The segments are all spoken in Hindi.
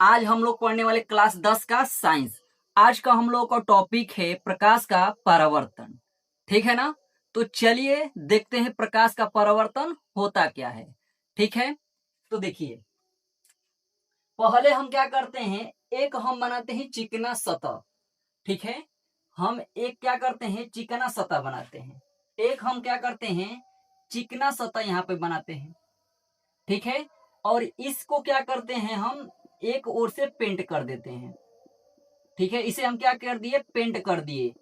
आज हम लोग पढ़ने वाले क्लास 10 का साइंस। आज का हम लोग का टॉपिक है प्रकाश का परावर्तन। ठीक है ना। तो चलिए देखते हैं प्रकाश का परावर्तन होता क्या है। ठीक है, तो देखिए पहले हम क्या करते हैं, एक हम बनाते हैं चिकना सतह। ठीक है, हम एक क्या करते हैं, चिकना सतह बनाते हैं। एक हम क्या करते हैं, चिकना सतह यहाँ पे बनाते हैं। ठीक है, और इसको क्या करते हैं, हम एक ओर से पेंट कर देते हैं। ठीक है, इसे हम क्या कर दिए, पेंट कर दिए,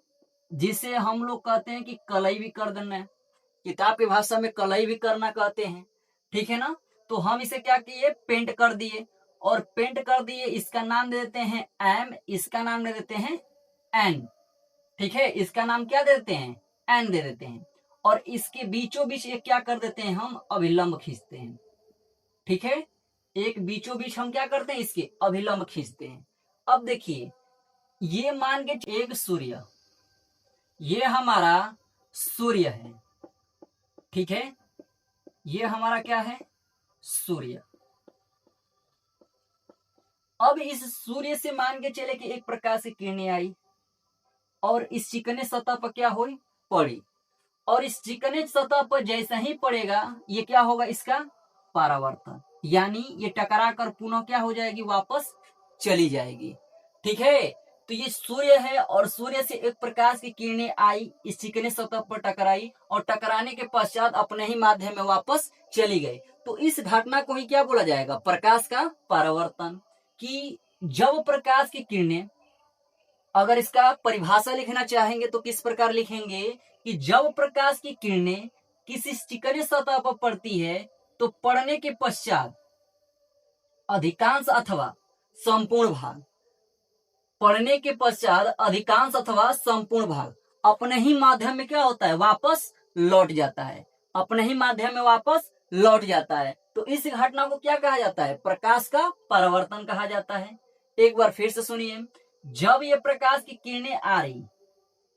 जिसे हम लोग कहते हैं कि कलई भी कर देना है। किताब की भाषा में कलई भी करना कहते हैं। ठीक है ना। तो हम इसे क्या किए, पेंट कर दिए, और पेंट कर दिए, इसका नाम दे देते हैं एम, इसका नाम दे देते हैं एन। ठीक है, इसका नाम क्या दे देते हैं, एन दे देते हैं। और इसके बीचों बीच एक क्या कर देते हैं, हम अभिलंब खींचते हैं। ठीक है, एक बीचों बीच हम क्या करते हैं, इसके अभिलंब खींचते हैं। अब देखिए, ये मान के एक सूर्य, ये हमारा सूर्य है। ठीक है, ये हमारा क्या है, सूर्य। अब इस सूर्य से मान के चले कि एक प्रकाश की किरणें आई और इस चिकने सतह पर क्या हुई, पड़ी। और इस चिकने सतह पर जैसा ही पड़ेगा, ये क्या होगा, इसका परावर्तन, यानी ये टकरा कर पुनः क्या हो जाएगी, वापस चली जाएगी। ठीक है, तो ये सूर्य है और सूर्य से एक प्रकाश की किरणें आई, इस चिकने सतह पर टकराई और टकराने के पश्चात अपने ही माध्यम में वापस चली गई। तो इस घटना को ही क्या बोला जाएगा, प्रकाश का परावर्तन। कि जब प्रकाश की किरणें, अगर इसका परिभाषा लिखना चाहेंगे तो किस प्रकार लिखेंगे कि जब प्रकाश की किरणें किसी चिकने सतह पर पड़ती है तो पड़ने के पश्चात अधिकांश अथवा संपूर्ण भाग, पड़ने के पश्चात अधिकांश अथवा संपूर्ण भाग अपने ही माध्यम में क्या होता है, वापस लौट जाता है, अपने ही माध्यम में वापस लौट जाता है। तो इस घटना को क्या कहा जाता है, प्रकाश का परावर्तन कहा जाता है। एक बार फिर से सुनिए, जब ये प्रकाश की किरणें आ रही,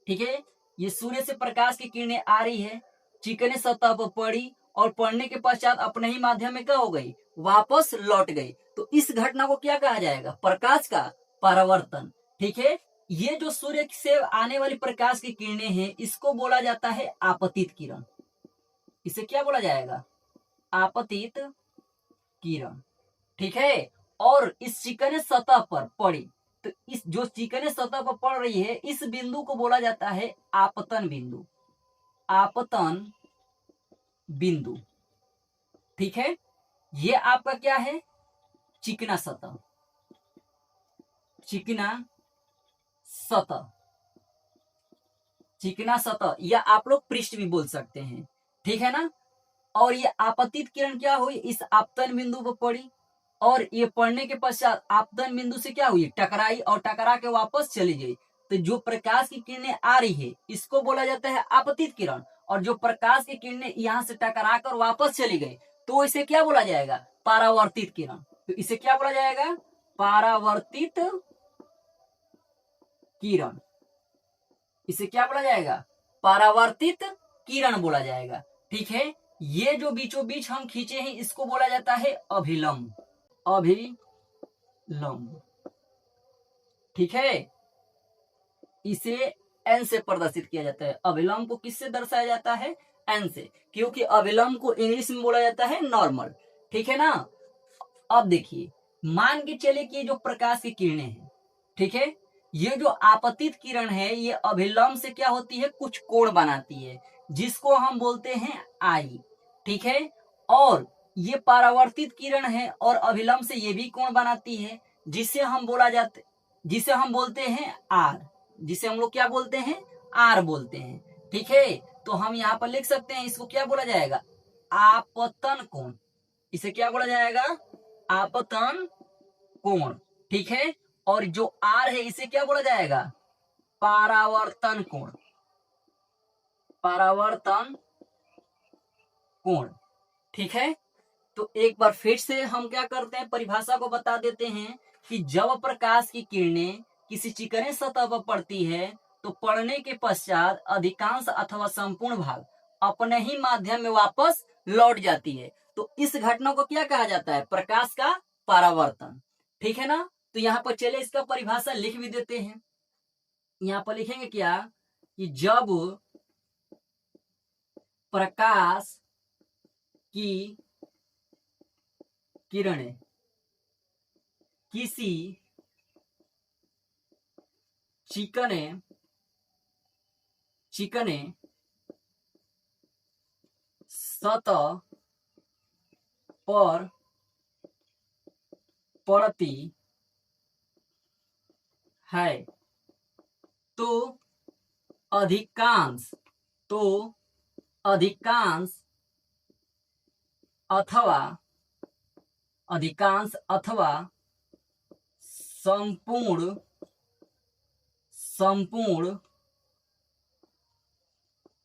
ठीक है, ये सूर्य से प्रकाश की किरणें आ रही है, चिकने सतह पर पड़ी और पड़ने के पश्चात अपने ही माध्यम में क्या हो गई, वापस लौट गई। तो इस घटना को क्या कहा जाएगा, प्रकाश का परावर्तन। ठीक है, ये जो सूर्य से आने वाली प्रकाश की किरणें हैं, इसको बोला जाता है आपतित किरण। इसे क्या बोला जाएगा, आपतित किरण। ठीक है, और इस चिकने सतह पर पड़ी, तो इस जो चिकने सतह पर पड़ रही है, इस बिंदु को बोला जाता है आपतन बिंदु, आपतन बिंदु। ठीक है, ये आपका क्या है, चिकना सतह, चिकना सतह, चिकना सतह, या आप लोग पृष्ठ भी बोल सकते हैं। ठीक है ना। और ये आपतित किरण क्या हुई, इस आपतन बिंदु पर पड़ी और ये पड़ने के पश्चात आपतन बिंदु से क्या हुई, टकराई और टकरा के वापस चली गई। तो जो प्रकाश की किरणें आ रही है, इसको बोला जाता है आपतित किरण। और जो प्रकाश की किरणें यहाँ से टकरा कर वापस चली गई, तो इसे क्या बोला जाएगा, परावर्तित किरण। तो इसे क्या बोला जाएगा, परावर्तित किरण। इसे क्या बोला जाएगा, परावर्तित किरण बोला जाएगा। ठीक है, ये जो बीचों बीच हम खींचे हैं, इसको बोला जाता है अभिलंब, अभिलंब। ठीक है, इसे एन से प्रदर्शित किया जाता है। अभिलंब को किससे दर्शाया जाता है, एन से, क्योंकि अभिलंब को इंग्लिश में बोला जाता है नॉर्मल। ठीक है ना। अब देखिए, मान के चले कि जो प्रकाश की किरणें हैं, ठीक है, ये जो आपतित किरण है, ये अभिलंब से क्या होती है, कुछ कोण बनाती है, जिसको हम बोलते हैं आई। ठीक है, और ये परावर्तित किरण है और अभिलंब से ये भी कोण बनाती है, जिसे हम जिसे हम बोलते हैं आर, जिसे हम लोग क्या बोलते हैं, आर बोलते हैं। ठीक है, तो हम यहाँ पर लिख सकते हैं, इसको क्या बोला जाएगा, आपतन कोण। इसे क्या बोला जाएगा, आपतन कोण। ठीक है, और जो आर है, इसे क्या बोला जाएगा, परावर्तन कोण, परावर्तन कोण। ठीक है, तो एक बार फिर से हम क्या करते हैं, परिभाषा को बता देते हैं कि जब प्रकाश की किरणें किसी चिकने सतह पर पड़ती है, तो पड़ने के पश्चात अधिकांश अथवा संपूर्ण भाग अपने ही माध्यम में वापस लौट जाती है। तो इस घटना को क्या कहा जाता है, प्रकाश का परावर्तन। ठीक है ना। तो यहाँ पर चले इसका परिभाषा लिख भी देते हैं। यहाँ पर लिखेंगे क्या कि जब प्रकाश की किरणें किसी चिकने चिकने सतह पर पड़ती है तो अधिकांश अथवा संपूर्ण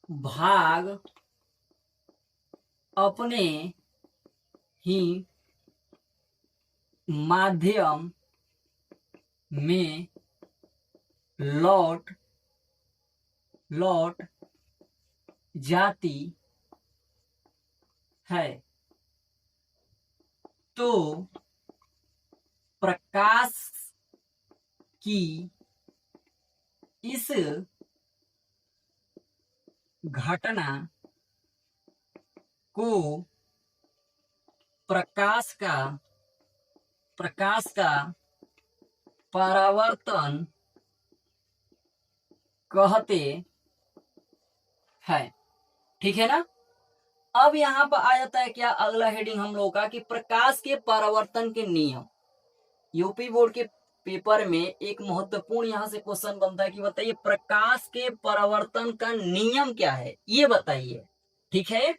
भाग अपने ही माध्यम में लौट जाती है। तो प्रकाश की इस घटना को प्रकाश का परावर्तन कहते हैं। ठीक है ना। अब यहाँ पर आ जाता है क्या अगला हेडिंग हम लोग का कि प्रकाश के परावर्तन के नियम। यूपी बोर्ड के पेपर में एक महत्वपूर्ण यहाँ से क्वेश्चन बनता है कि बताइए प्रकाश के परावर्तन का नियम क्या है, ये बताइए। ठीक है,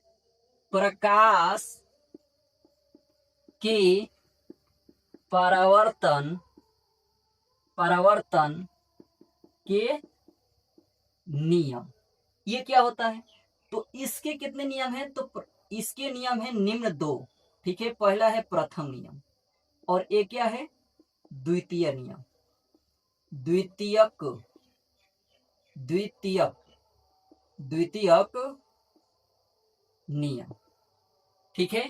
प्रकाश के परावर्तन के नियम ये क्या होता है। तो इसके कितने नियम हैं, तो इसके नियम है निम्न दो। ठीक है, पहला है प्रथम नियम और एक क्या है द्वितीय नियम। द्वितीयक नियम। ठीक है,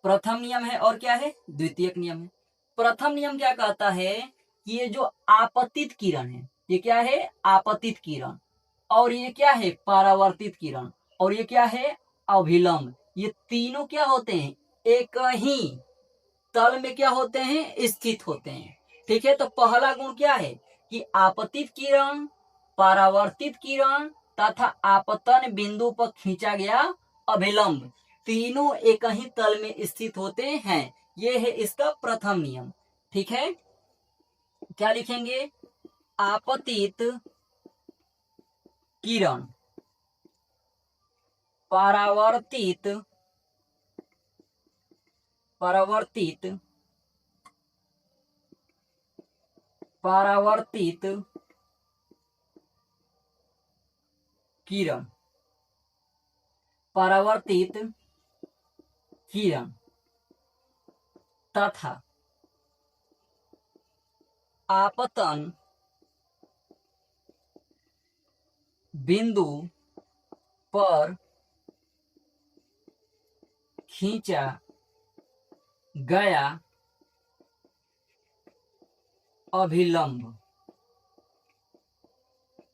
प्रथम नियम है और क्या है द्वितीयक नियम है। प्रथम नियम क्या कहता है कि ये जो आपतित किरण है ये क्या है आपतित किरण, और ये क्या है परावर्तित किरण, और ये क्या है अभिलंब। ये तीनों क्या होते हैं एक ही तल में क्या होते हैं स्थित होते हैं। ठीक है, तो पहला गुण क्या है कि आपतित किरण, परावर्तित किरण तथा आपतन बिंदु पर खींचा गया अभिलंब तीनों एक ही तल में स्थित होते हैं। ये है इसका प्रथम नियम। ठीक है, क्या लिखेंगे आपतित किरण, परावर्तित किरण, परावर्तित किरण तथा आपतन बिंदु पर खींचा गया अभिलंब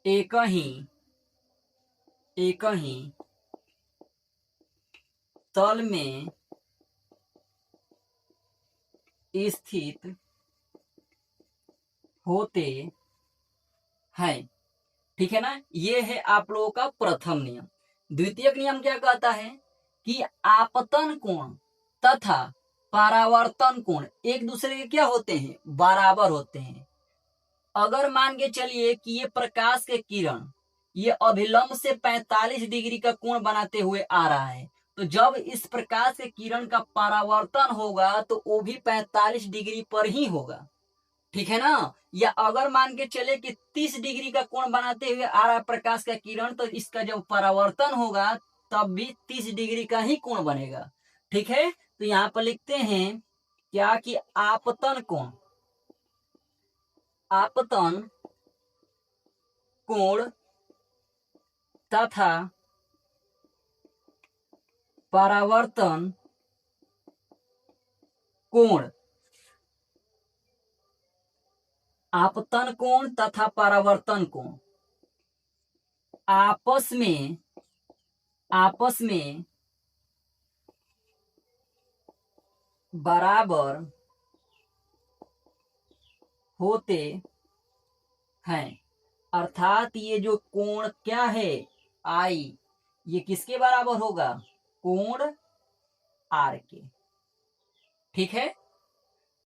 एक ही तल में स्थित होते हैं। ठीक है ना, ये है आप लोगों का प्रथम नियम। द्वितीयक नियम क्या कहता है कि आपतन कोण तथा परावर्तन कोण एक दूसरे के क्या होते हैं बराबर होते हैं। अगर मान के चलिए कि ये प्रकाश के किरण ये अभिलंब से 45 डिग्री का कोण बनाते हुए आ रहा है, तो जब इस प्रकाश के किरण का परावर्तन होगा तो वो भी 45 डिग्री पर ही होगा। ठीक है ना, या अगर मान के चले कि 30 डिग्री का कोण बनाते हुए आ रहा है प्रकाश का किरण, तो इसका जब परावर्तन होगा तब भी 30 डिग्री का ही कोण बनेगा। ठीक है, तो यहाँ पर लिखते हैं क्या कि आपतन कोण तथा परावर्तन कोण आपतन कोण तथा परावर्तन कोण आपस में बराबर होते हैं। अर्थात ये जो कोण क्या है आई, ये किसके बराबर होगा? कोण आर के। ठीक है।